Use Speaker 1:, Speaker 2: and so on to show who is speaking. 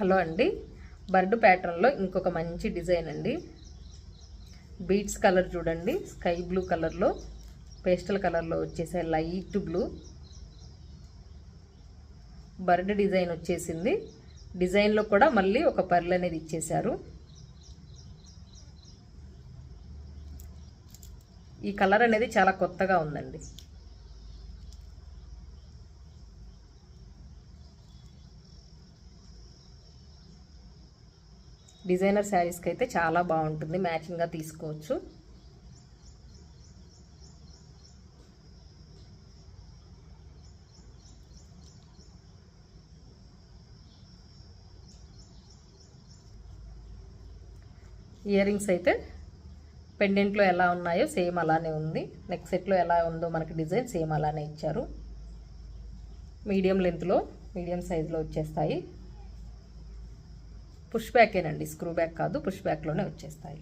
Speaker 1: Hello అండి, bird ప్యాటర్న్లో ఇంకొక మంచి డిజైన్ అండి. బీట్స్ కలర్ చూడండి, స్కై బ్లూ కలర్లో పేస్టల్ కలర్లో వచ్చేసే లైట్ బ్లూ బర్డ్ డిజైన్ వచ్చేసింది. డిజైన్లో కూడా మళ్ళీ ఒక పర్ల్ అనేది ఇచ్చేశారు. ఈ కలర్ అనేది చాలా కొత్తగా ఉందండి. డిజైనర్ శారీస్కి అయితే చాలా బాగుంటుంది, మ్యాచింగ్గా తీసుకోవచ్చు. ఇయర్ రింగ్స్ అయితే పెండెంట్లో ఎలా ఉన్నాయో సేమ్ అలానే ఉంది. నెక్ సెట్లో ఎలా ఉందో మనకి డిజైన్ సేమ్ అలానే ఇచ్చారు. మీడియం లెంత్లో మీడియం సైజులో వచ్చేస్తాయి. పుష్ బ్యాకేనండి, స్క్రూ బ్యాక్ కాదు, పుష్ బ్యాక్లోనే వచ్చేస్తాయి.